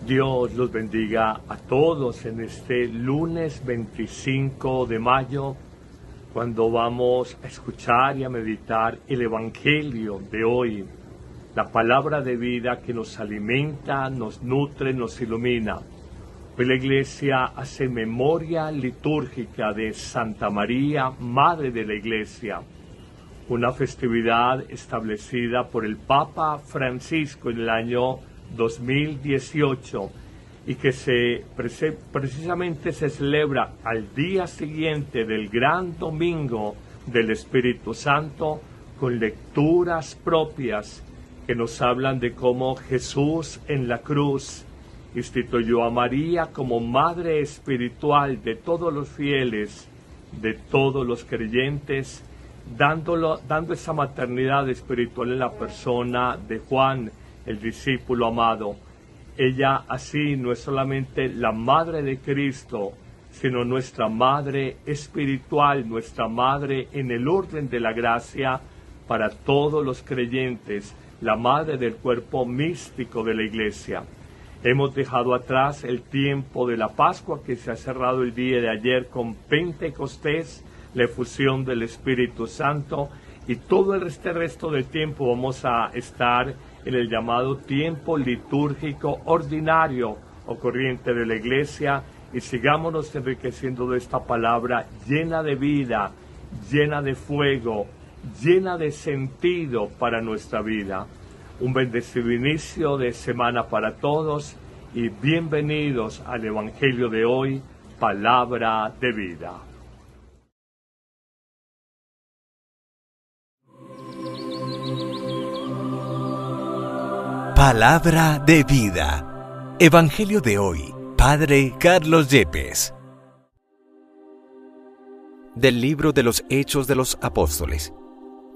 Dios los bendiga a todos en este lunes 25 de mayo, cuando vamos a escuchar y a meditar el Evangelio de hoy, la palabra de vida que nos alimenta, nos nutre, nos ilumina. Hoy la Iglesia hace memoria litúrgica de Santa María, Madre de la Iglesia, una festividad establecida por el Papa Francisco en el año 2018 y que precisamente se celebra al día siguiente del gran domingo del Espíritu Santo, con lecturas propias que nos hablan de cómo Jesús en la cruz instituyó a María como madre espiritual de todos los fieles, de todos los creyentes, dando esa maternidad espiritual en la persona de Juan, el discípulo amado. Ella así no es solamente la madre de Cristo, sino nuestra madre espiritual, nuestra madre en el orden de la gracia para todos los creyentes, la madre del cuerpo místico de la Iglesia. Hemos dejado atrás el tiempo de la Pascua, que se ha cerrado el día de ayer con Pentecostés, la efusión del Espíritu Santo, y todo el resto del tiempo vamos a estar en el llamado tiempo litúrgico ordinario o corriente de la Iglesia, y sigámonos enriqueciendo de esta palabra llena de vida, llena de fuego, llena de sentido para nuestra vida. Un bendecido inicio de semana para todos y bienvenidos al Evangelio de hoy, palabra de vida. Palabra de vida. Evangelio de hoy, Padre Carlos Yepes. Del libro de los Hechos de los Apóstoles,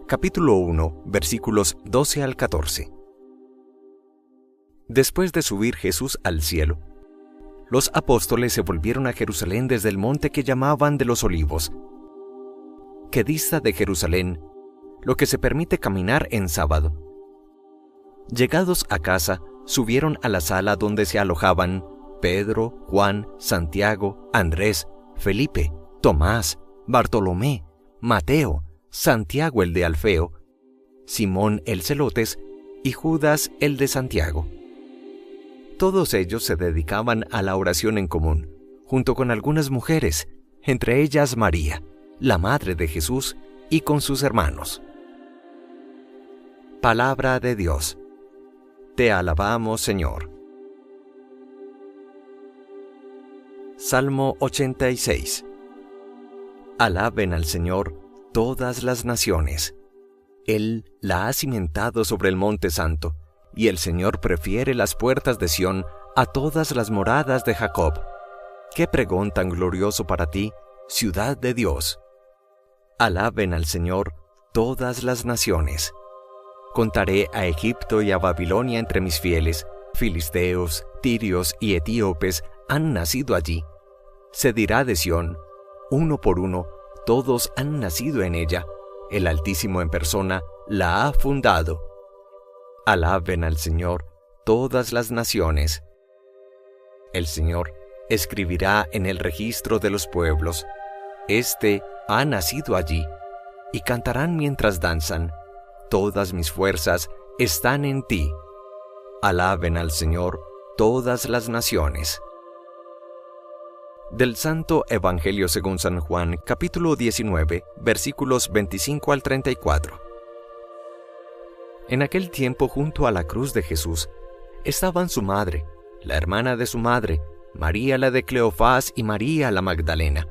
capítulo 1, versículos 12 al 14. Después de subir Jesús al cielo, los apóstoles se volvieron a Jerusalén desde el monte que llamaban de los Olivos, que dista de Jerusalén lo que se permite caminar en sábado. Llegados a casa, subieron a la sala donde se alojaban Pedro, Juan, Santiago, Andrés, Felipe, Tomás, Bartolomé, Mateo, Santiago el de Alfeo, Simón el Celotes y Judas el de Santiago. Todos ellos se dedicaban a la oración en común, junto con algunas mujeres, entre ellas María, la madre de Jesús, y con sus hermanos. Palabra de Dios. Te alabamos, Señor. Salmo 86. Alaben al Señor todas las naciones. Él la ha cimentado sobre el monte santo, y el Señor prefiere las puertas de Sión a todas las moradas de Jacob. ¡Qué pregón tan glorioso para ti, ciudad de Dios! Alaben al Señor todas las naciones. Contaré a Egipto y a Babilonia entre mis fieles. Filisteos, tirios y etíopes han nacido allí. Se dirá de Sión, uno por uno, todos han nacido en ella. El Altísimo en persona la ha fundado. Alaben al Señor todas las naciones. El Señor escribirá en el registro de los pueblos: Este ha nacido allí, y cantarán mientras danzan: Todas mis fuerzas están en ti. Alaben al Señor todas las naciones. Del Santo Evangelio según San Juan, capítulo 19, versículos 25 al 34. En aquel tiempo, junto a la cruz de Jesús, estaban su madre, la hermana de su madre, María la de Cleofás y María la Magdalena.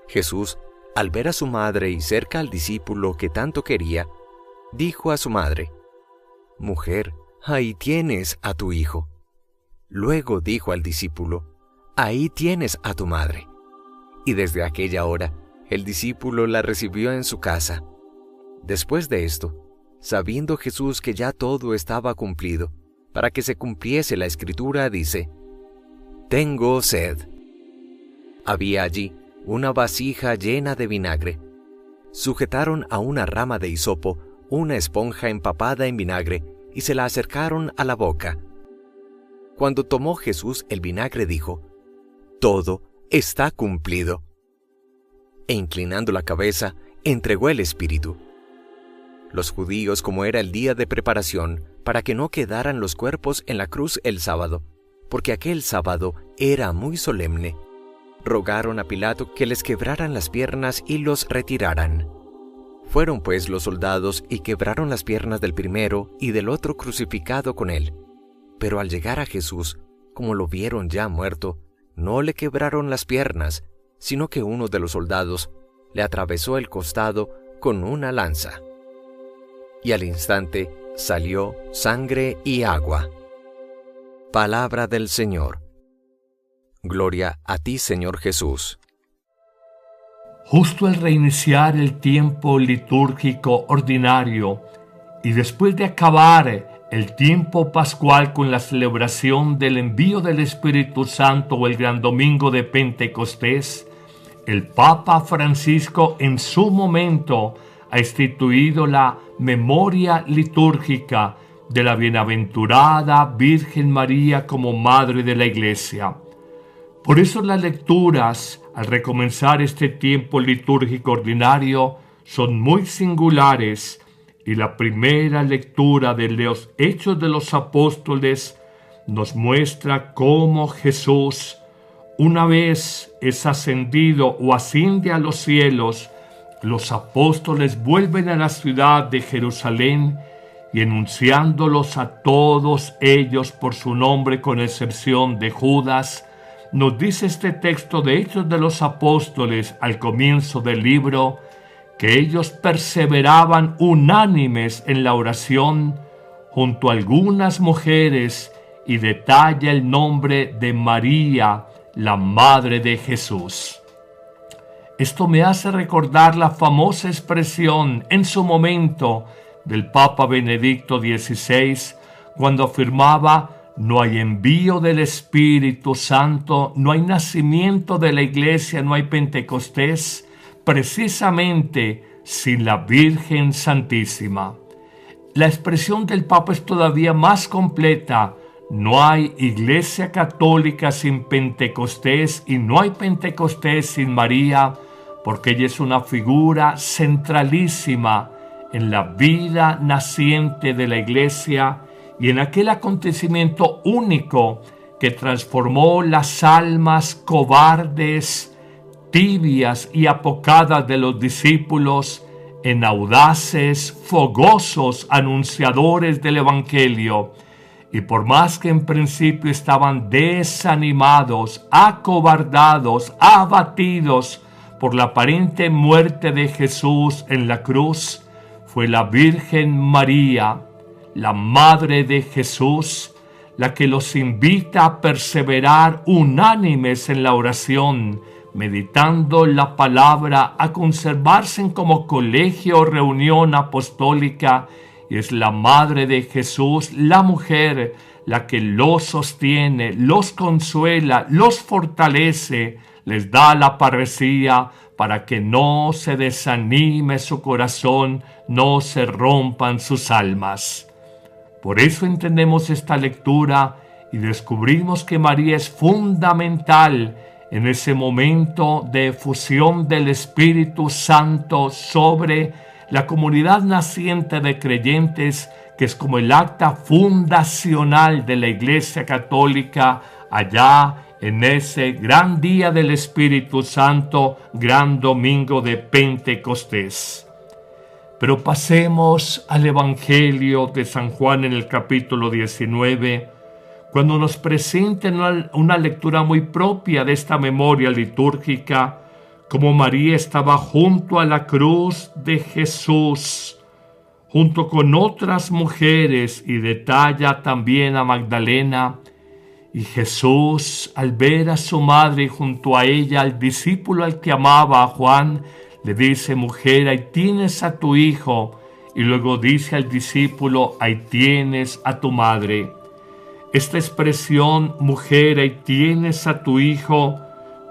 Jesús, al ver a su madre y cerca al discípulo que tanto quería, dijo a su madre: Mujer, ahí tienes a tu hijo. Luego dijo al discípulo: Ahí tienes a tu madre. Y desde aquella hora, el discípulo la recibió en su casa. Después de esto, sabiendo Jesús que ya todo estaba cumplido, para que se cumpliese la Escritura, dice: Tengo sed. Había allí una vasija llena de vinagre. Sujetaron a una rama de hisopo una esponja empapada en vinagre y se la acercaron a la boca. Cuando tomó Jesús el vinagre, dijo: «Todo está cumplido». E inclinando la cabeza, entregó el espíritu. Los judíos, como era el día de preparación, para que no quedaran los cuerpos en la cruz el sábado, porque aquel sábado era muy solemne, rogaron a Pilato que les quebraran las piernas y los retiraran. Fueron pues los soldados y quebraron las piernas del primero y del otro crucificado con él. Pero al llegar a Jesús, como lo vieron ya muerto, no le quebraron las piernas, sino que uno de los soldados le atravesó el costado con una lanza. Y al instante salió sangre y agua. Palabra del Señor. Gloria a ti, Señor Jesús. Justo al reiniciar el tiempo litúrgico ordinario y después de acabar el tiempo pascual con la celebración del envío del Espíritu Santo o el Gran Domingo de Pentecostés, el Papa Francisco en su momento ha instituido la memoria litúrgica de la bienaventurada Virgen María como Madre de la Iglesia. Por eso las lecturas, al recomenzar este tiempo litúrgico ordinario, son muy singulares, y la primera lectura de los Hechos de los Apóstoles nos muestra cómo Jesús, una vez es ascendido o asciende a los cielos, los apóstoles vuelven a la ciudad de Jerusalén y enunciándolos a todos ellos por su nombre, con excepción de Judas, nos dice este texto de Hechos de los Apóstoles al comienzo del libro que ellos perseveraban unánimes en la oración junto a algunas mujeres, y detalla el nombre de María, la Madre de Jesús. Esto me hace recordar la famosa expresión en su momento del Papa Benedicto XVI, cuando afirmaba: no hay envío del Espíritu Santo, no hay nacimiento de la Iglesia, no hay Pentecostés, precisamente sin la Virgen Santísima. La expresión del Papa es todavía más completa: no hay Iglesia Católica sin Pentecostés y no hay Pentecostés sin María, porque ella es una figura centralísima en la vida naciente de la Iglesia y en aquel acontecimiento único que transformó las almas cobardes, tibias y apocadas de los discípulos en audaces, fogosos anunciadores del Evangelio. Y por más que en principio estaban desanimados, acobardados, abatidos por la aparente muerte de Jesús en la cruz, fue la Virgen María, la Madre de Jesús, la que los invita a perseverar unánimes en la oración, meditando la palabra, a conservarse como colegio o reunión apostólica, y es la Madre de Jesús, la mujer, la que los sostiene, los consuela, los fortalece, les da la parresía para que no se desanime su corazón, no se rompan sus almas. Por eso entendemos esta lectura y descubrimos que María es fundamental en ese momento de efusión del Espíritu Santo sobre la comunidad naciente de creyentes, que es como el acta fundacional de la Iglesia Católica allá en ese gran día del Espíritu Santo, gran domingo de Pentecostés. Pero pasemos al Evangelio de San Juan en el capítulo 19, cuando nos presenta una lectura muy propia de esta memoria litúrgica, como María estaba junto a la cruz de Jesús, junto con otras mujeres, y detalla también a Magdalena. Y Jesús, al ver a su madre y junto a ella al discípulo al que amaba, a Juan, le dice: mujer, ahí tienes a tu hijo. Y luego dice al discípulo: ahí tienes a tu madre. Esta expresión, mujer, ahí tienes a tu hijo,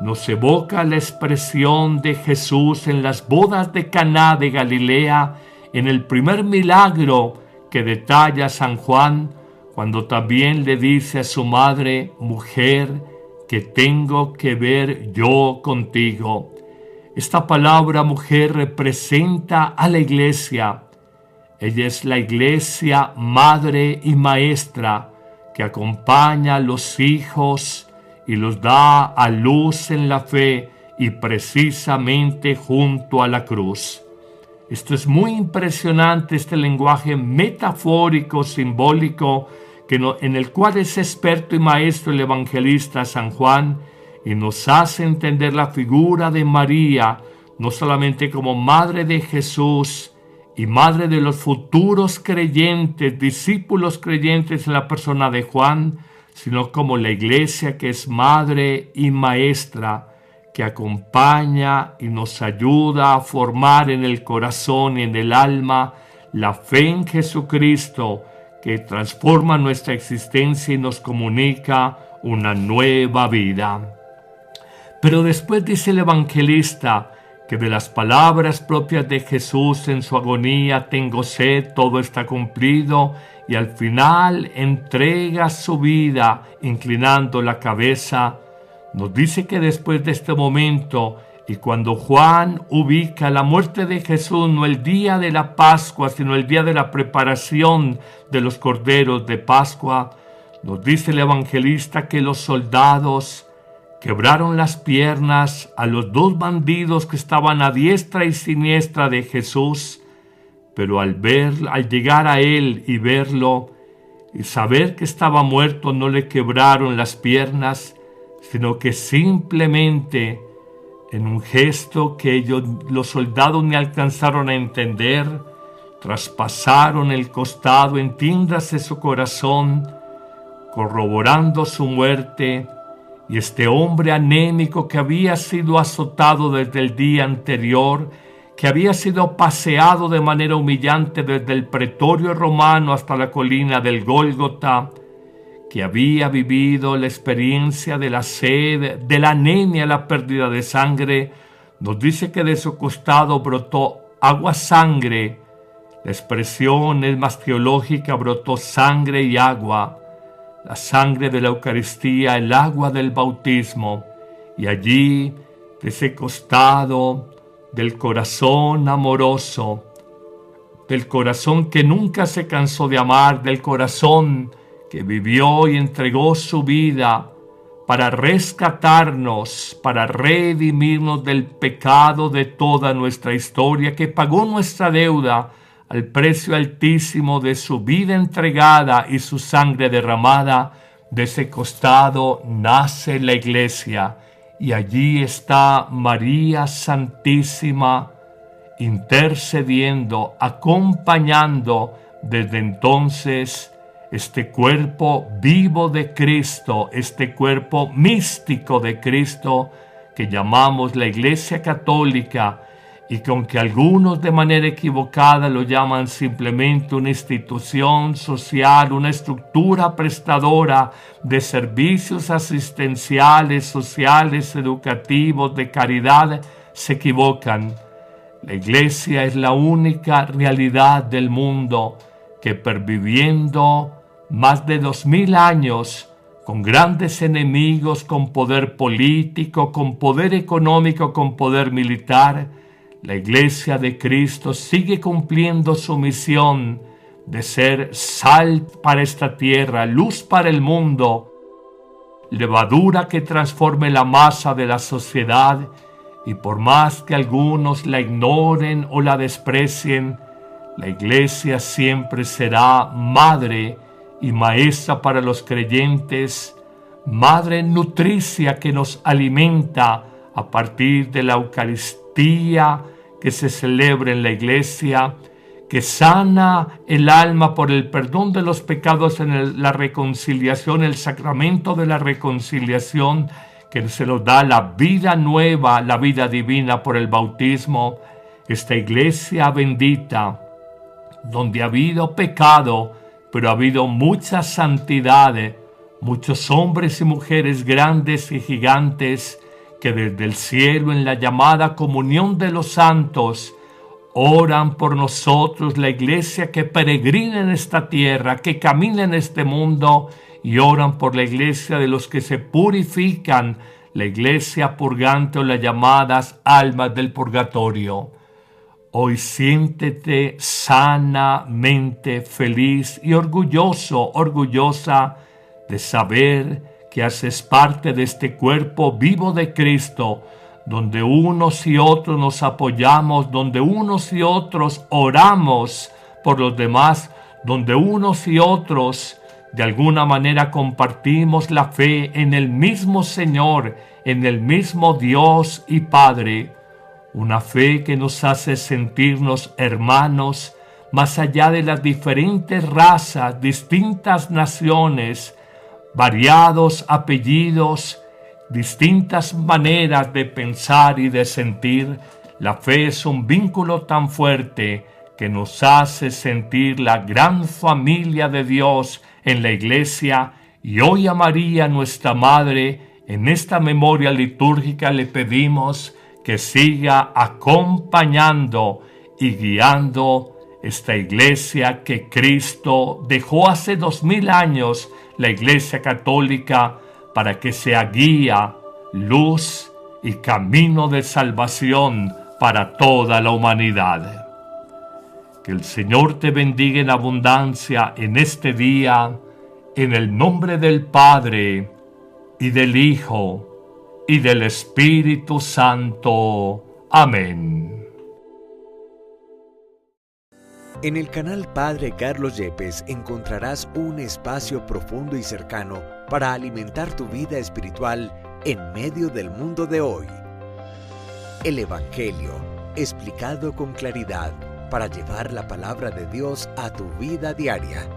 nos evoca la expresión de Jesús en las bodas de Caná de Galilea, en el primer milagro que detalla San Juan, cuando también le dice a su madre: mujer, ¿qué tengo que ver yo contigo? Esta palabra mujer representa a la iglesia. Ella es la iglesia madre y maestra que acompaña a los hijos y los da a luz en la fe y precisamente junto a la cruz. Esto es muy impresionante, este lenguaje metafórico, simbólico, en el cual es experto y maestro el evangelista San Juan, y nos hace entender la figura de María, no solamente como madre de Jesús y madre de los futuros creyentes, discípulos creyentes en la persona de Juan, sino como la iglesia que es madre y maestra, que acompaña y nos ayuda a formar en el corazón y en el alma la fe en Jesucristo, que transforma nuestra existencia y nos comunica una nueva vida. Pero después dice el evangelista que de las palabras propias de Jesús en su agonía, tengo sed, todo está cumplido, y al final entrega su vida inclinando la cabeza. Nos dice que después de este momento, y cuando Juan ubica la muerte de Jesús no el día de la Pascua, sino el día de la preparación de los corderos de Pascua, nos dice el evangelista que los soldados quebraron las piernas a los dos bandidos que estaban a diestra y siniestra de Jesús, pero al llegar a él y verlo y saber que estaba muerto, no le quebraron las piernas, sino que simplemente en un gesto que los soldados ni alcanzaron a entender, traspasaron el costado, entiéndase su corazón, corroborando su muerte. Y este hombre anémico que había sido azotado desde el día anterior, que había sido paseado de manera humillante desde el pretorio romano hasta la colina del Gólgota, que había vivido la experiencia de la sed, de la anemia, la pérdida de sangre, nos dice que de su costado brotó agua-sangre. La expresión es más teológica, brotó sangre y agua. La sangre de la Eucaristía, el agua del bautismo, y allí, de ese costado del corazón amoroso, del corazón que nunca se cansó de amar, del corazón que vivió y entregó su vida para rescatarnos, para redimirnos del pecado de toda nuestra historia, que pagó nuestra deuda al precio altísimo de su vida entregada y su sangre derramada. De ese costado nace la iglesia, y allí está María Santísima intercediendo, acompañando desde entonces este cuerpo vivo de Cristo, este cuerpo místico de Cristo que llamamos la Iglesia Católica, y con que algunos de manera equivocada lo llaman simplemente una institución social, una estructura prestadora de servicios asistenciales, sociales, educativos, de caridad, se equivocan. La Iglesia es la única realidad del mundo que, perviviendo más de 2000 años, con grandes enemigos, con poder político, con poder económico, con poder militar, la Iglesia de Cristo sigue cumpliendo su misión de ser sal para esta tierra, luz para el mundo, levadura que transforme la masa de la sociedad, y por más que algunos la ignoren o la desprecien, la Iglesia siempre será madre y maestra para los creyentes, madre nutricia que nos alimenta a partir de la Eucaristía que se celebra en la iglesia, que sana el alma por el perdón de los pecados en la reconciliación, el sacramento de la reconciliación, que se nos da la vida nueva, la vida divina por el bautismo. Esta iglesia bendita, donde ha habido pecado, pero ha habido mucha santidad, muchos hombres y mujeres grandes y gigantes, que desde el cielo, en la llamada comunión de los santos, oran por nosotros, la iglesia que peregrina en esta tierra, que camina en este mundo, y oran por la iglesia de los que se purifican, la iglesia purgante o las llamadas almas del purgatorio. Hoy siéntete sanamente feliz y orgulloso, orgullosa de saber que haces parte de este cuerpo vivo de Cristo, donde unos y otros nos apoyamos, donde unos y otros oramos por los demás, donde unos y otros de alguna manera compartimos la fe en el mismo Señor, en el mismo Dios y Padre. Una fe que nos hace sentirnos hermanos, más allá de las diferentes razas, distintas naciones, variados apellidos, distintas maneras de pensar y de sentir. La fe es un vínculo tan fuerte que nos hace sentir la gran familia de Dios en la iglesia. Y hoy a María, nuestra Madre, en esta memoria litúrgica le pedimos que siga acompañando y guiando esta iglesia que Cristo dejó hace 2000 años, la Iglesia Católica, para que sea guía, luz y camino de salvación para toda la humanidad. Que el Señor te bendiga en abundancia en este día, en el nombre del Padre, y del Hijo, y del Espíritu Santo. Amén. En el canal Padre Carlos Yepes encontrarás un espacio profundo y cercano para alimentar tu vida espiritual en medio del mundo de hoy. El Evangelio, explicado con claridad para llevar la palabra de Dios a tu vida diaria.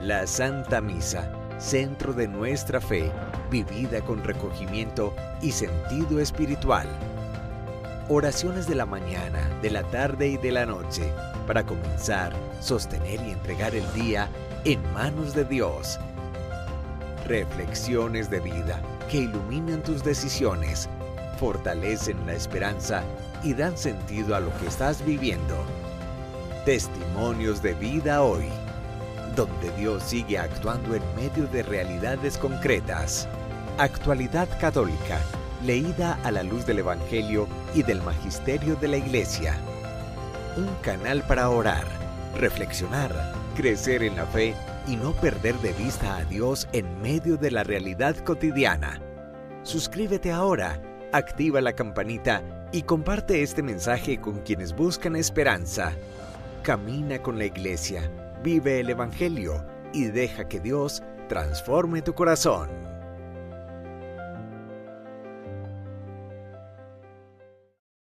La Santa Misa, centro de nuestra fe, vivida con recogimiento y sentido espiritual. Oraciones de la mañana, de la tarde y de la noche, para comenzar, sostener y entregar el día en manos de Dios. Reflexiones de vida que iluminan tus decisiones, fortalecen la esperanza y dan sentido a lo que estás viviendo. Testimonios de vida hoy, donde Dios sigue actuando en medio de realidades concretas. Actualidad católica, leída a la luz del Evangelio y del Magisterio de la Iglesia. Un canal para orar, reflexionar, crecer en la fe y no perder de vista a Dios en medio de la realidad cotidiana. Suscríbete ahora, activa la campanita y comparte este mensaje con quienes buscan esperanza. Camina con la Iglesia, vive el Evangelio y deja que Dios transforme tu corazón.